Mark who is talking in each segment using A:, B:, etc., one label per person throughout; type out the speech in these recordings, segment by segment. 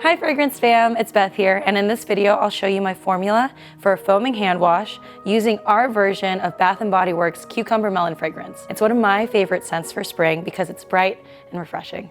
A: Hi Fragrance fam, it's Beth here, and in this video I'll show you my formula for a foaming hand wash using our version of Bath & Body Works Cucumber Melon fragrance. It's one of my favorite scents for spring because it's bright and refreshing.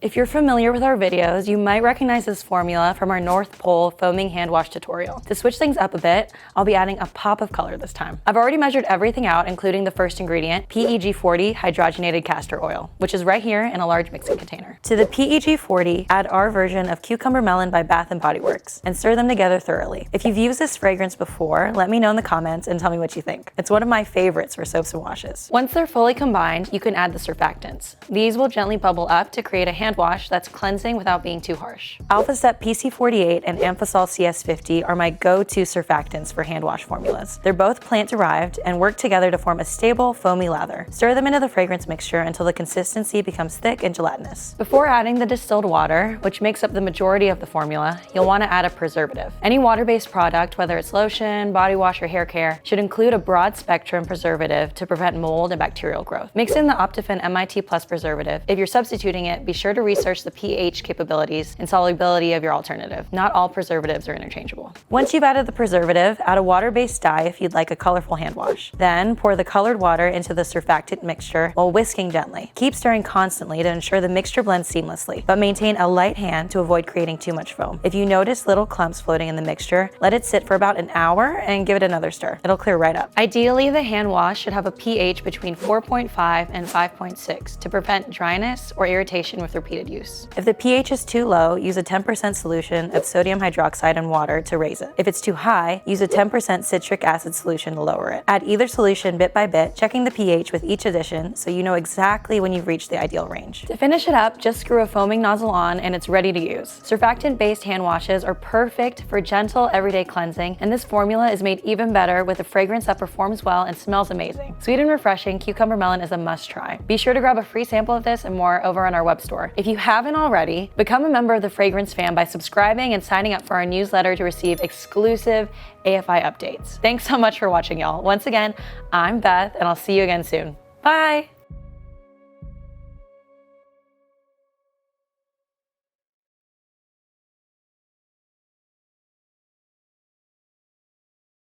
A: If you're familiar with our videos, you might recognize this formula from our North Pole foaming hand wash tutorial. To switch things up a bit, I'll be adding a pop of color this time. I've already measured everything out, including the first ingredient, PEG 40 hydrogenated castor oil, which is right here in a large mixing container. To the PEG 40, add our version of Cucumber Melon by Bath & Body Works and stir them together thoroughly. If you've used this fragrance before, let me know in the comments and tell me what you think. It's one of my favorites for soaps and washes. Once they're fully combined, you can add the surfactants. These will gently bubble up to create a hand wash that's cleansing without being too harsh. Alpha Step PC48 and Amphasol CS50 are my go-to surfactants for hand wash formulas. They're both plant-derived and work together to form a stable, foamy lather. Stir them into the fragrance mixture until the consistency becomes thick and gelatinous. Before adding the distilled water, which makes up the majority of the formula, you'll want to add a preservative. Any water-based product, whether it's lotion, body wash, or hair care, should include a broad-spectrum preservative to prevent mold and bacterial growth. Mix in the Optifin MIT Plus preservative. If you're substituting it, be sure to research the pH capabilities and solubility of your alternative. Not all preservatives are interchangeable. Once you've added the preservative, add a water-based dye if you'd like a colorful hand wash. Then pour the colored water into the surfactant mixture while whisking gently. Keep stirring constantly to ensure the mixture blends seamlessly, but maintain a light hand to avoid creating too much foam. If you notice little clumps floating in the mixture, let it sit for about an hour and give it another stir. It'll clear right up. Ideally, the hand wash should have a pH between 4.5 and 5.6 to prevent dryness or irritation with repeated use. If the pH is too low, use a 10% solution of sodium hydroxide and water to raise it. If it's too high, use a 10% citric acid solution to lower it. Add either solution bit by bit, checking the pH with each addition so you know exactly when you've reached the ideal range. To finish it up, just screw a foaming nozzle on and it's ready to use. Surfactant-based hand washes are perfect for gentle, everyday cleansing, and this formula is made even better with a fragrance that performs well and smells amazing. Sweet and refreshing, Cucumber Melon is a must-try. Be sure to grab a free sample of this and more over on our web store. If you haven't already, become a member of the Fragrance Fam by subscribing and signing up for our newsletter to receive exclusive AFI updates. Thanks so much for watching, y'all. Once again, I'm Beth, and I'll see you again soon. Bye!